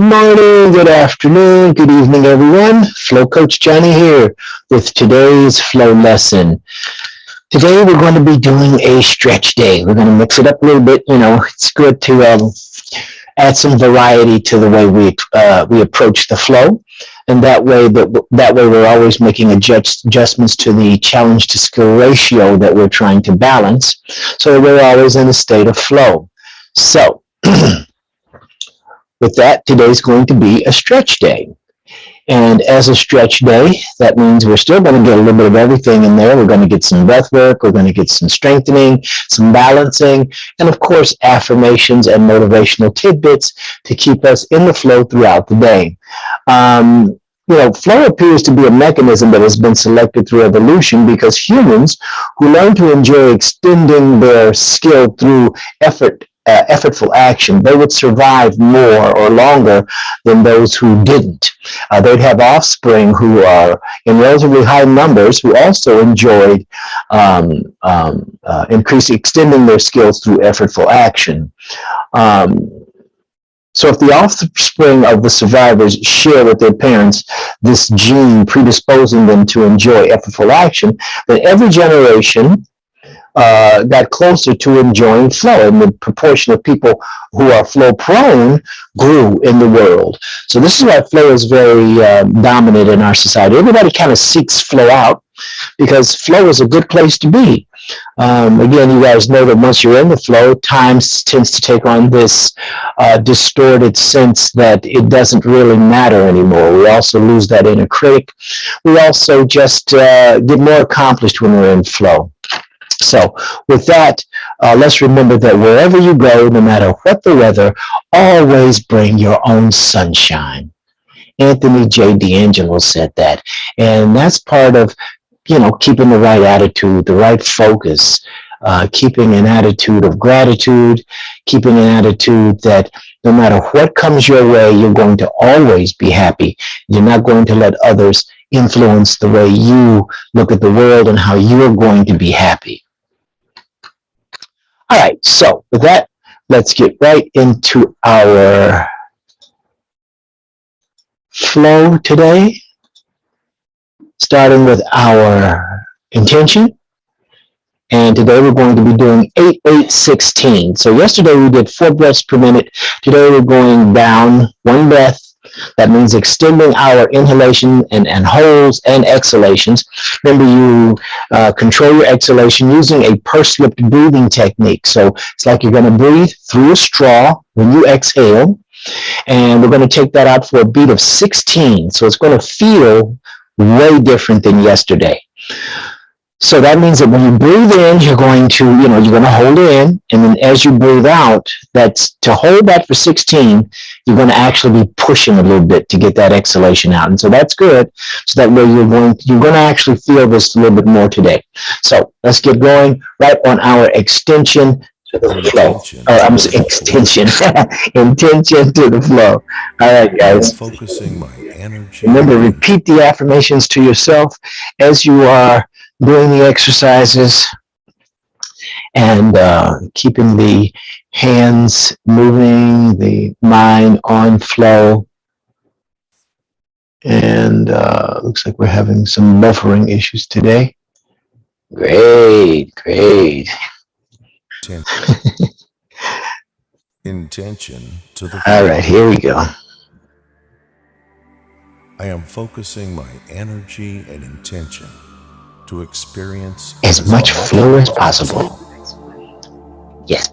morning, good afternoon, good evening, everyone. Flow Coach Johnny here with today's flow lesson. Today we're going to be doing a stretch day. We're going to mix it up a little bit. It's good to add some variety to the way we approach the flow, and that way we're always making adjustments to the challenge to skill ratio that we're trying to balance, so that we're always in a state of flow. So. With that, today's going to be a stretch day. And as a stretch day, that means we're still going to get a little bit of everything in there. We're going to get some breath work. We're going to get some strengthening, some balancing, and of course, affirmations and motivational tidbits to keep us in the flow throughout the day. Flow appears to be a mechanism that has been selected through evolution because humans who learn to enjoy extending their skill through effortful action, they would survive more or longer than those who didn't. They'd have offspring who are in relatively high numbers who also enjoyed extending their skills through effortful action. So if the offspring of the survivors share with their parents this gene predisposing them to enjoy effortful action, then every generation got closer to enjoying flow, and the proportion of people who are flow prone grew in the world. So this is why flow is very dominant in our society. Everybody kind of seeks flow out because flow is a good place to be. Again, you guys know that once you're in the flow, time tends to take on this distorted sense that it doesn't really matter anymore. We also lose that inner critic. We also just get more accomplished when we're in flow. So with that, let's remember that wherever you go, no matter what the weather, always bring your own sunshine. Anthony J. D'Angelo said that. And that's part of, keeping the right attitude, the right focus, keeping an attitude of gratitude, keeping an attitude that no matter what comes your way, you're going to always be happy. You're not going to let others influence the way you look at the world and how you're going to be happy. All right, so with that, let's get right into our flow today, starting with our intention. And today we're going to be doing 8-8-16. So yesterday we did 4 breaths per minute. Today we're going down 1 breath. That means extending our inhalation and holds and exhalations. Remember, you control your exhalation using a pursed-lipped breathing technique. So it's like you're going to breathe through a straw when you exhale. And we're going to take that out for a beat of 16. So it's going to feel way different than yesterday. So that means that when you breathe in, you're going to hold it in. And then as you breathe out, that's to hold that for 16, you're going to actually be pushing a little bit to get that exhalation out. And so that's good. So that way you're going to actually feel this a little bit more today. So let's get going right on our extension to the flow. Intention to the flow. All right, guys. Focusing my energy. Remember, repeat the affirmations to yourself as you are doing the exercises, and keeping the hands moving, the mind on flow. And looks like we're having some buffering issues today. Great. Intention to the flow. All right, here we go. I am focusing my energy and intention to experience as much flow as possible. Yes.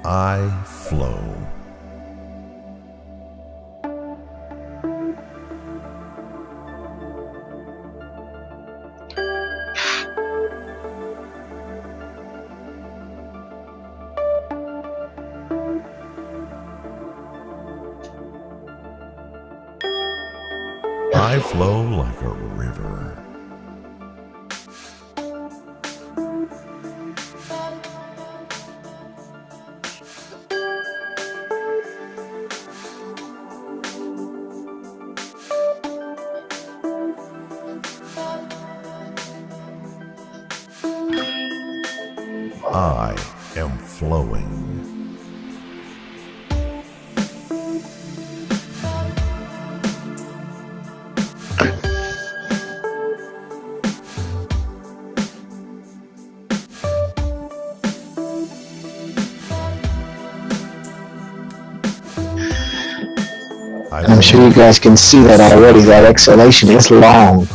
I flow. I flow like a river. I am flowing. I'm sure you guys can see that already. That exhalation is long.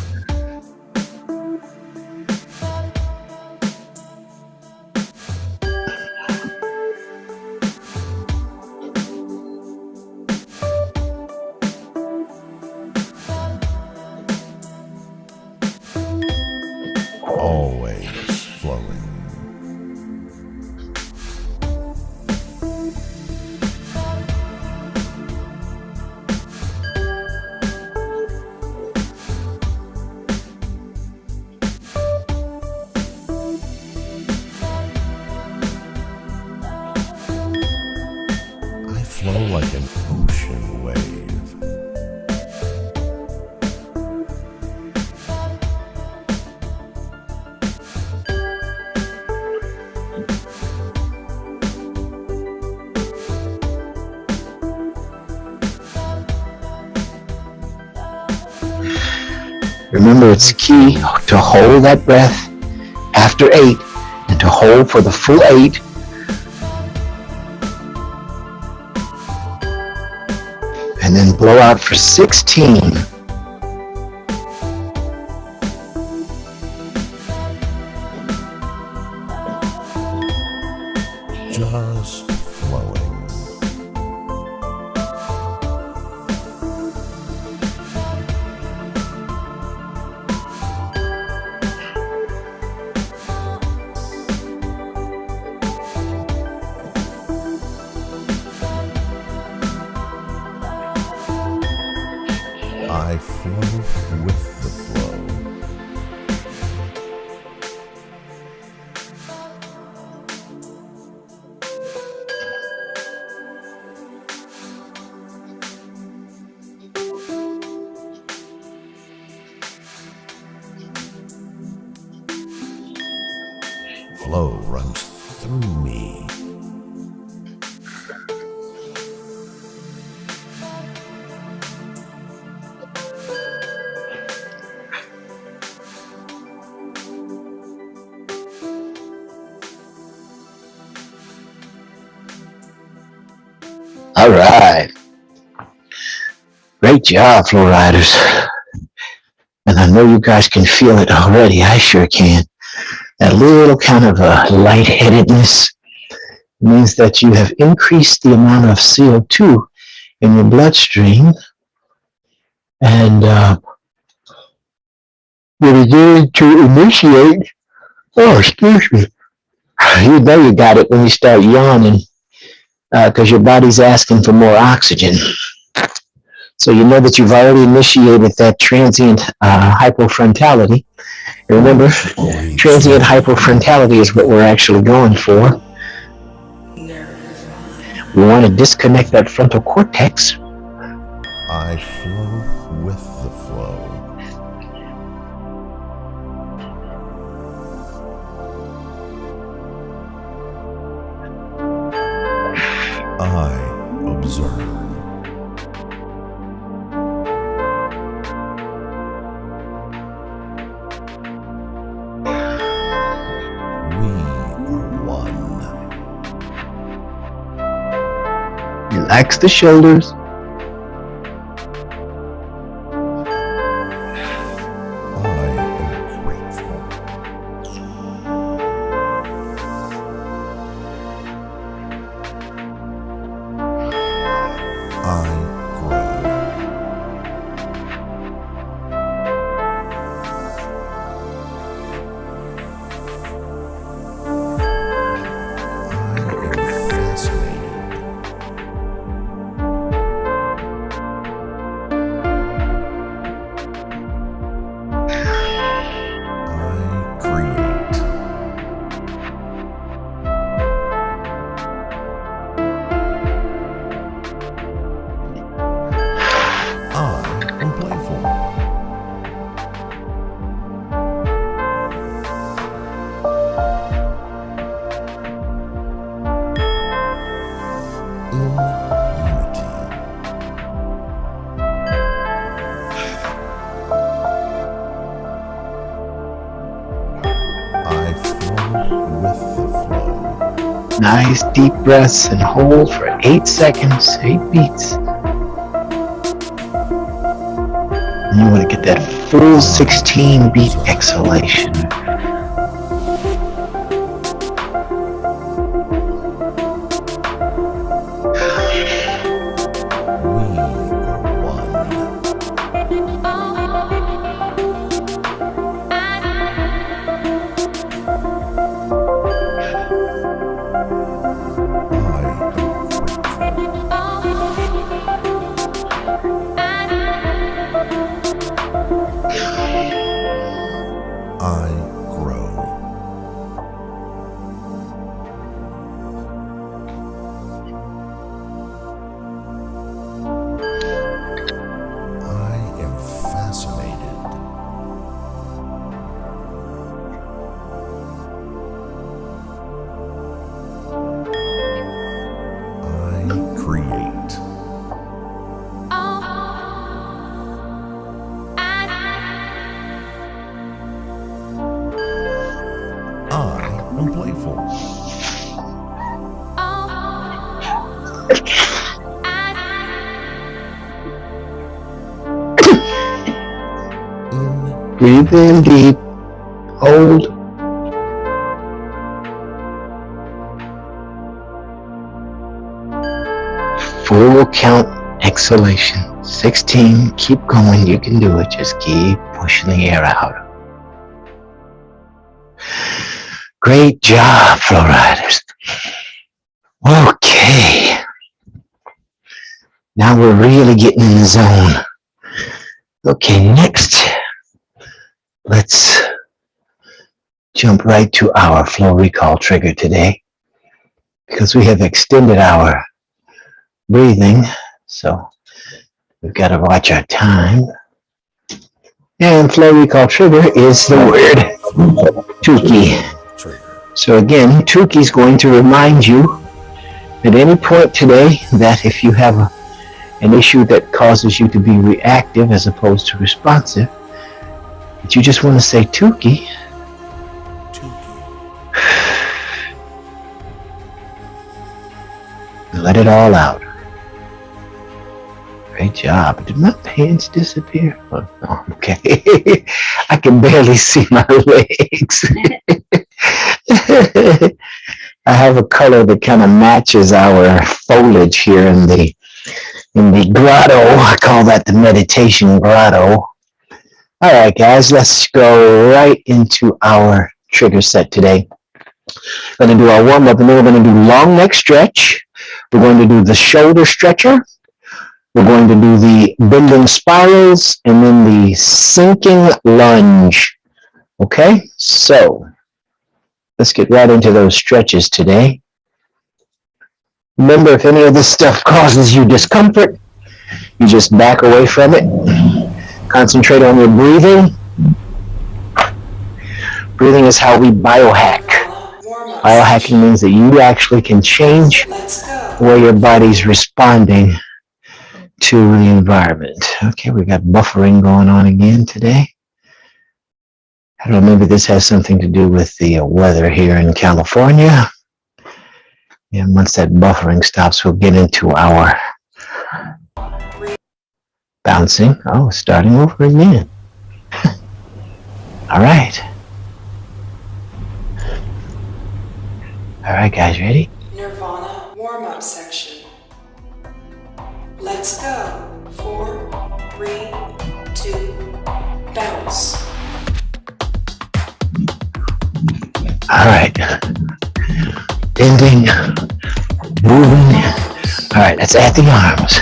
Always flowing. I flow like an ocean wave. Remember, it's key to hold that breath after 8 and to hold for the full 8. And then blow out for 16. Just flowing. I flow with the flow. Flow runs through me. All right. Great job, Flow Riders. And I know you guys can feel it already. I sure can. That little kind of lightheadedness means that you have increased the amount of CO2 in your bloodstream. And you're beginning to initiate. Oh, excuse me. You know you got it when you start yawning because your body's asking for more oxygen. So you know that you've already initiated that transient hypofrontality. Remember, transient hypofrontality is what we're actually going for. We want to disconnect that frontal cortex. I flow with the flow. I observe. We are one. Relax the shoulders. I am grateful. I grow. Nice deep breaths and hold for 8 seconds, 8 beats. You want to get that full 16 beat exhalation. I'm playful. Breathe in deep. Hold. Full count exhalation. 16. Keep going. You can do it. Just keep pushing the air out. Great job, Flow Riders. Okay. Now we're really getting in the zone. Okay, next, let's jump right to our flow recall trigger today, because we have extended our breathing, so we've got to watch our time. And flow recall trigger is the word Tukey. So again, Tukey is going to remind you at any point today that if you have an issue that causes you to be reactive as opposed to responsive, that you just want to say Tukey. And let it all out. Great job. Did my pants disappear? Oh, no, okay. I can barely see my legs. I have a color that kind of matches our foliage here in the grotto. I call that the meditation grotto. All right, guys, let's go right into our trigger set today. We're going to do our warm-up, and then we're going to do long neck stretch. We're going to do the shoulder stretcher. We're going to do the bending spirals, and then the sinking lunge. Okay, so let's get right into those stretches today. Remember, if any of this stuff causes you discomfort, you just back away from it. Concentrate on your breathing. Breathing is how we biohack. Biohacking means that you actually can change the way your body's responding to the environment. Okay, we got buffering going on again today. I don't know, maybe this has something to do with the weather here in California. And once that buffering stops, we'll get into our bouncing. Oh, starting over again. All right. All right, guys, ready? Nirvana warm-up section. Let's go. 4, 3, 2, bounce. All right. Bending, moving. All right, let's add the arms.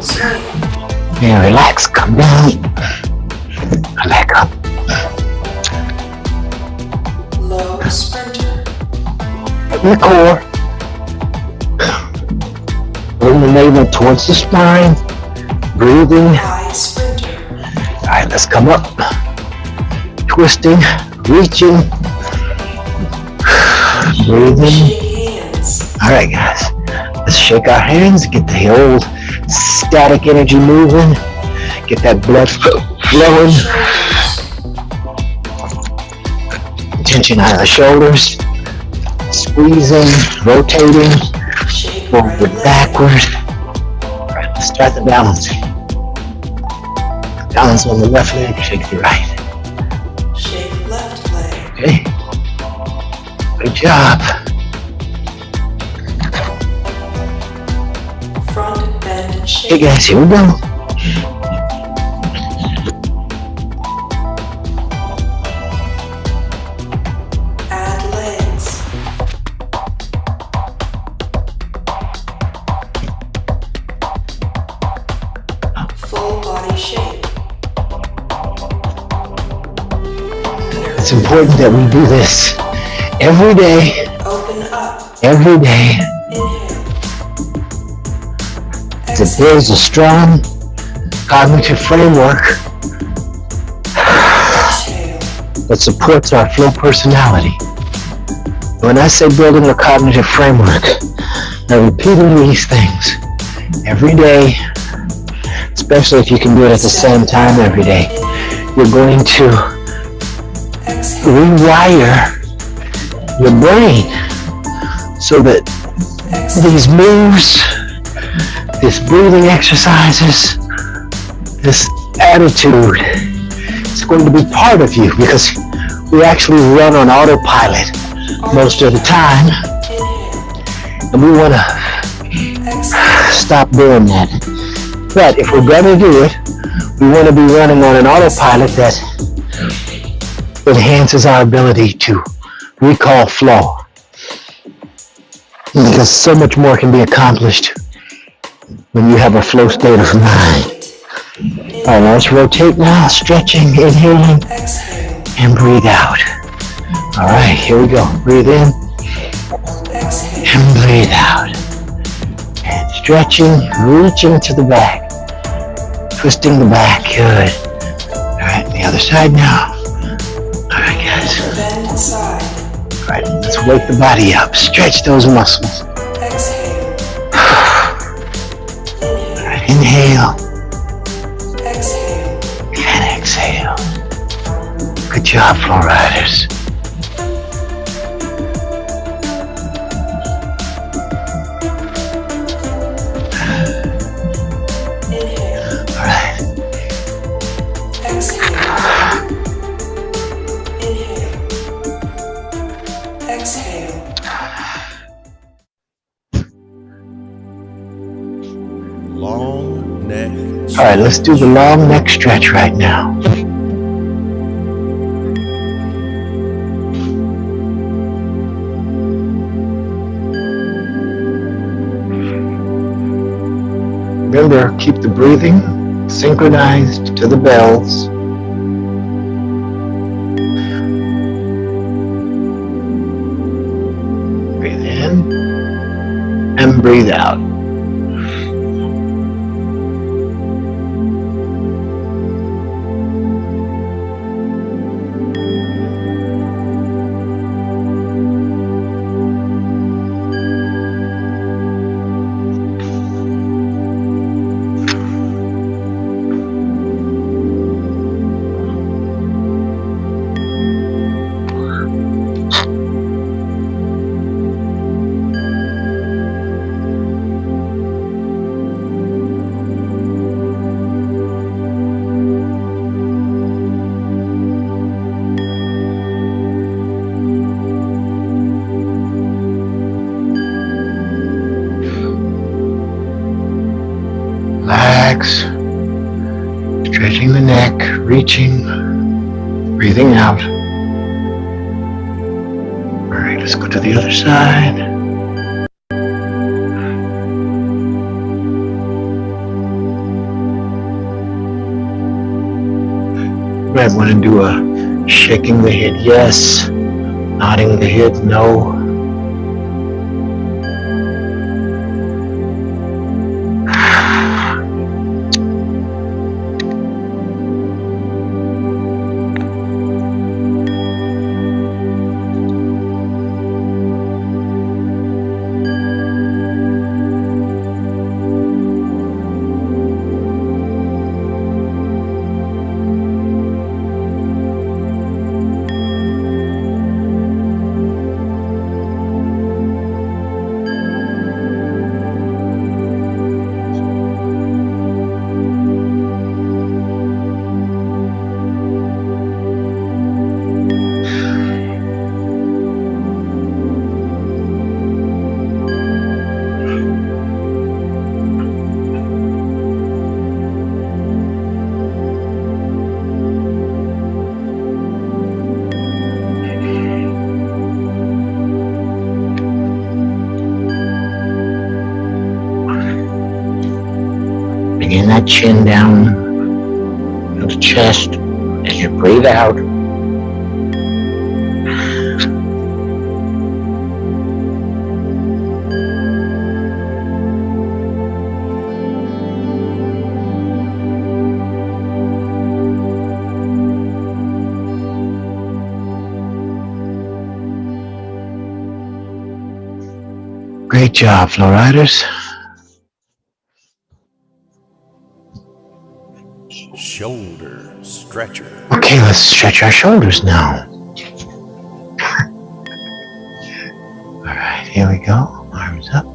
Swing. And relax, come down. Back up. Low sprinter. In the core. Bring the navel towards the spine. Breathing. High sprinter. All right, let's come up. Twisting, reaching. Breathing. Shake hands. All right, guys. Let's shake our hands. Get the old static energy moving. Get that blood flowing. Tension out of the shoulders. Squeezing, rotating. right forward, leg. backward. All right, let's start the balance. Balance on the left leg, shake the right. Shake left leg. Okay, good job. Front bend and Okay shake. guys, here we go. Add legs. Full body shape. It's important that we do this every day, Open up. every day. Inhale. It Exhale. builds a strong cognitive framework Exhale. that supports our flow personality. When I say building a cognitive framework, I'm repeating these things every day, especially if you can do it at the same time every day. You're going to Exhale. rewire your brain so that Exhale. these moves, this breathing exercises, this attitude, it's going to be part of you because we actually run on autopilot most of the time, Inhale. and we want to Exhale. stop doing that. But if we're going to do it, we want to be running on an autopilot that enhances our ability to recall flow. Because so much more can be accomplished when you have a flow state of mind. All right, let's rotate now, stretching, inhaling, Exhale. and breathe out. All right, here we go. Breathe in Exhale. and breathe out. And stretching, reaching to the back. Twisting the back, good. All right, the other side now. All right, guys. Bend side. All right, let's wake the body up. Stretch those muscles. Exhale. All right, inhale Exhale. and exhale. Good job, flow riders. Inhale. All right, Exhale. Inhale. Exhale. Long neck. all right, let's do the long neck stretch right now. Remember, keep the breathing synchronized to the bells. Breathe in and breathe out. Relax, stretching the neck, reaching, breathing out. All right, let's go to the other side. You might want to do a shaking the head yes, nodding the head no. Begin that chin down to the chest as you breathe out. Great job, Flow Riders. Shoulder stretcher. Okay, let's stretch our shoulders now. All right, here we go. Arms up.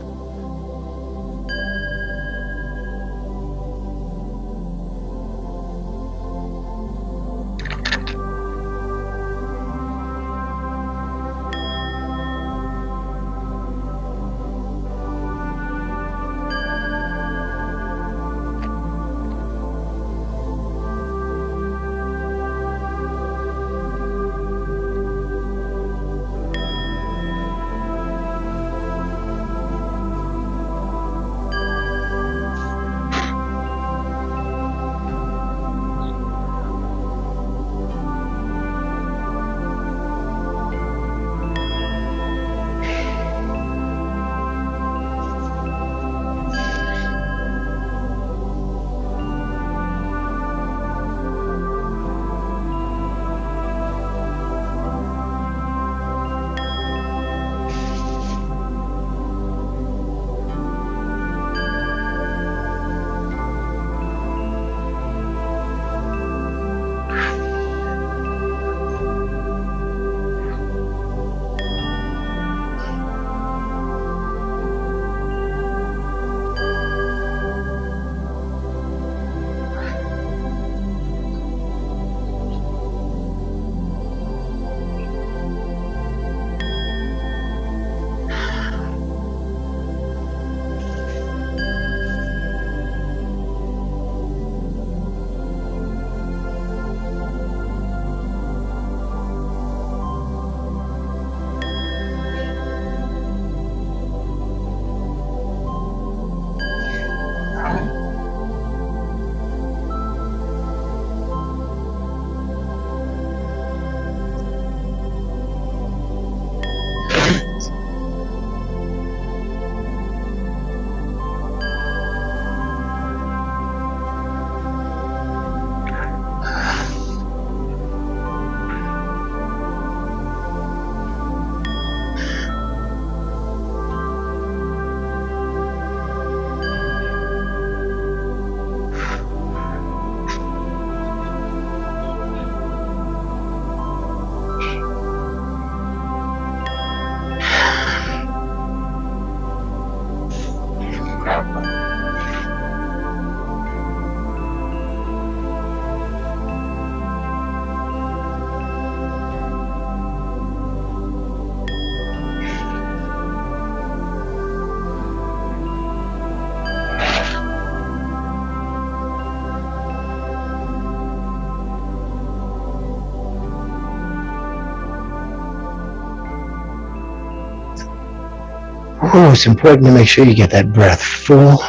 Oh, it's important to make sure you get that breath fully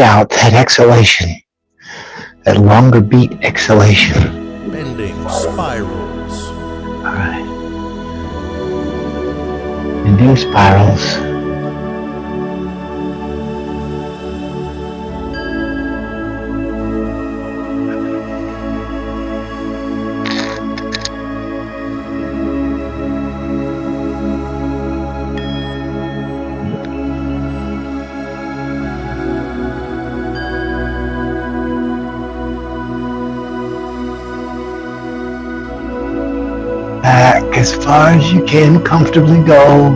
out, that exhalation, that longer beat exhalation. Bending spirals. All right. Bending spirals. Back as far as you can comfortably go.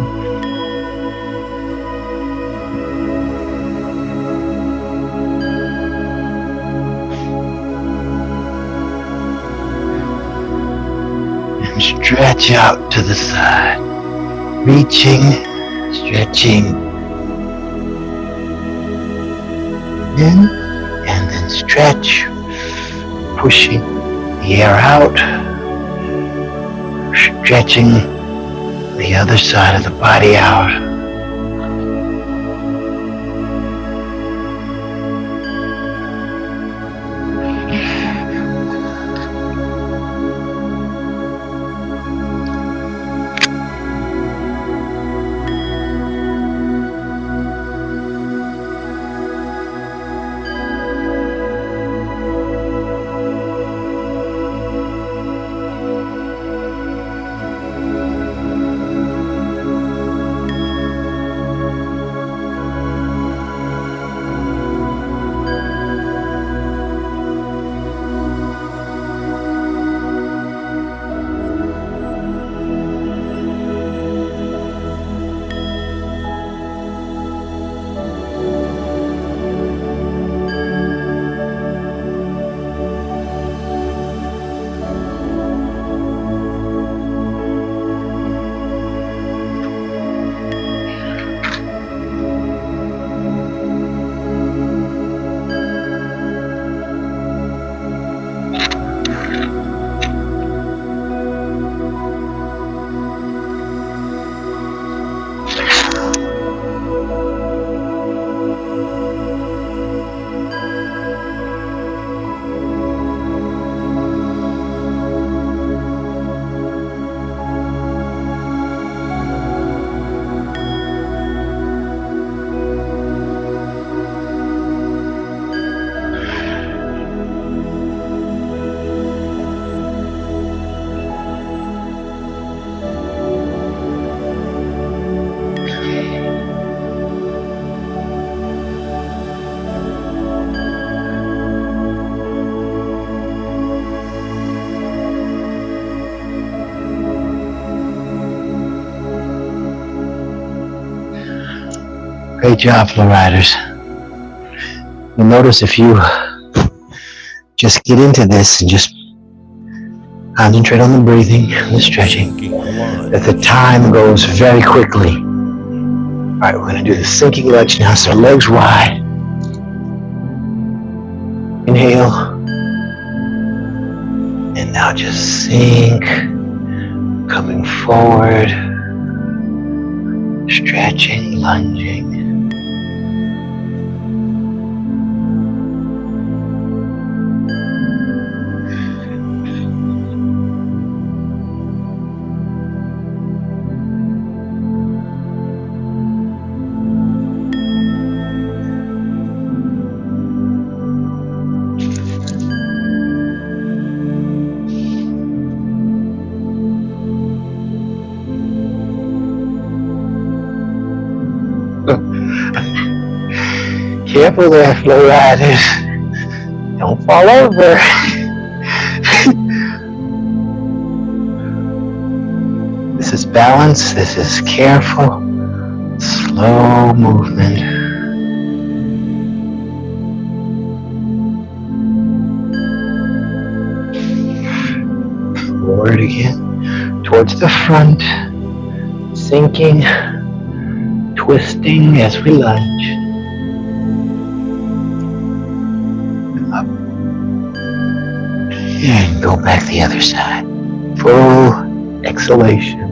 And stretch out to the side. Reaching, stretching. In, and then stretch. Pushing the air out. Stretching the other side of the body out. Great job, Flow Riders. You'll notice if you just get into this and just concentrate on the breathing, the stretching, that the time goes very quickly. All right, we're going to do the sinking lunge now, so legs wide. Inhale. And now just sink, coming forward, stretching, lunging. Careful there, Flow Riders. Don't fall over. This is balance. This is careful, slow movement. Forward again, towards the front, sinking, twisting as we lunge. Up. And go back the other side. Full exhalation.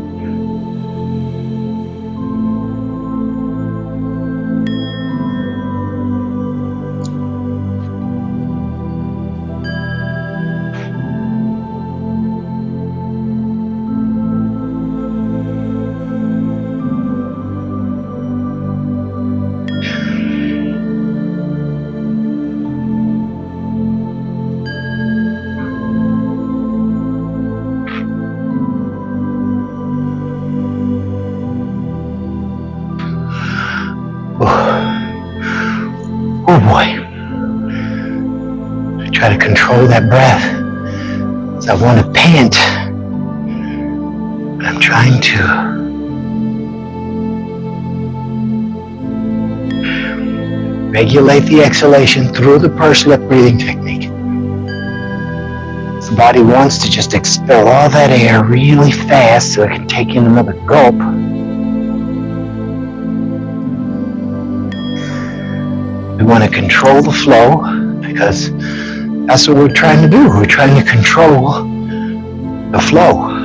Oh boy. I try to control that breath. So I want to pant. But I'm trying to regulate the exhalation through the pursed lip breathing technique. The body wants to just expel all that air really fast so it can take in another gulp. We want to control the flow because that's what we're trying to do. We're trying to control the flow.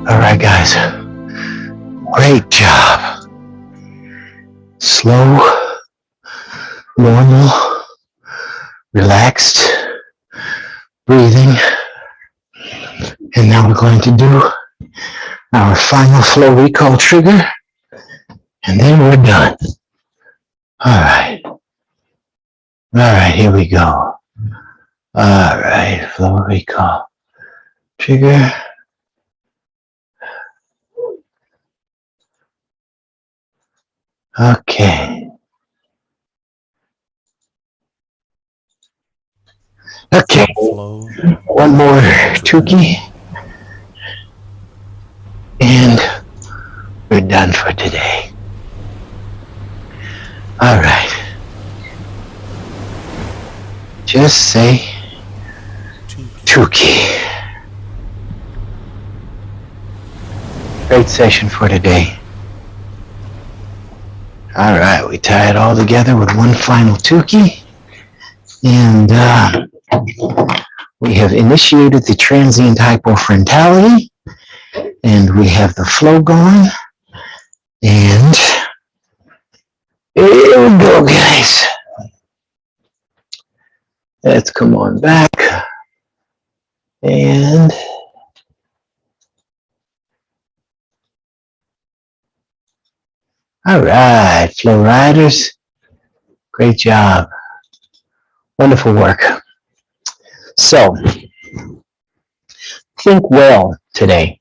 All right, guys, great job. Slow, normal, relaxed breathing. And now we're going to do our final flow recall trigger, and then we're done. All right, here we go. All right, flow recall trigger. Okay. Okay. One more Tukey. And we're done for today. All right. Just say Tukey. Great session for today. All right, we tie it all together with one final Tukey, and we have initiated the transient hypofrontality, and we have the flow going, and here we go, guys. Let's come on back, and all right, Flow Riders, great job. Wonderful work. So, Think well today.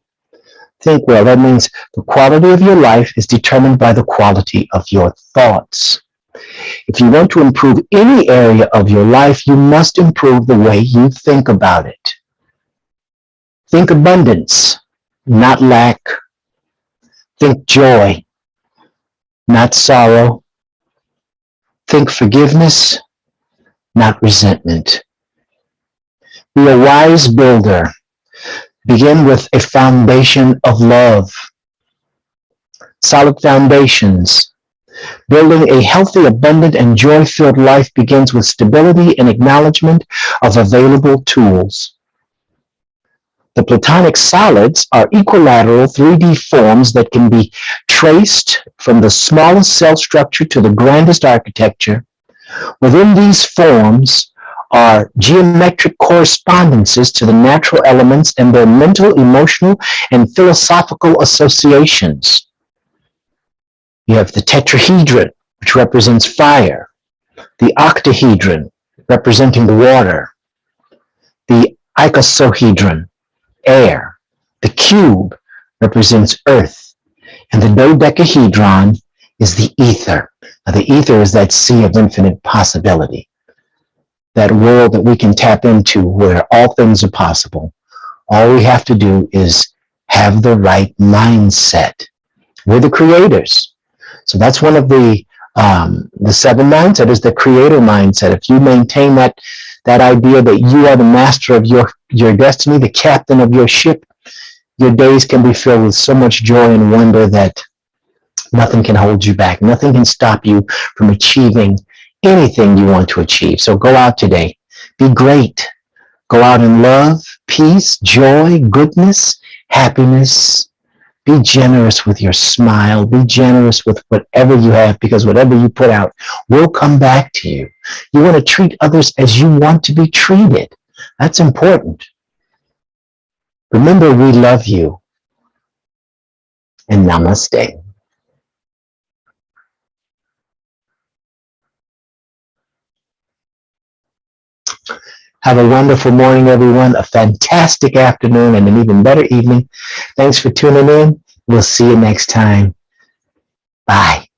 Think well. That means the quality of your life is determined by the quality of your thoughts. If you want to improve any area of your life, you must improve the way you think about it. Think abundance, not lack. Think joy, not sorrow. Think forgiveness, not resentment. Be a wise builder. Begin with a foundation of love. Solid foundations. Building a healthy, abundant, and joy-filled life begins with stability and acknowledgement of available tools. The Platonic solids are equilateral 3D forms that can be traced from the smallest cell structure to the grandest architecture. Within these forms are geometric correspondences to the natural elements and their mental, emotional, and philosophical associations. You have the tetrahedron, which represents fire, the octahedron, representing the water, the icosahedron, air, the cube represents earth, and the dodecahedron is the ether. Now, the ether is that sea of infinite possibility, that world that we can tap into where all things are possible. All we have to do is have the right mindset. We're the creators. So that's one of the seven mindset is the creator mindset. If you maintain that idea that you are the master of your destiny, the captain of your ship, your days can be filled with so much joy and wonder that nothing can hold you back. Nothing can stop you from achieving anything you want to achieve. So go out today. Be great. Go out in love, peace, joy, goodness, happiness. Be generous with your smile. Be generous with whatever you have, because whatever you put out will come back to you. You want to treat others as you want to be treated. That's important. Remember, we love you. And namaste. Have a wonderful morning, everyone, a fantastic afternoon, and an even better evening. Thanks for tuning in. We'll see you next time. Bye.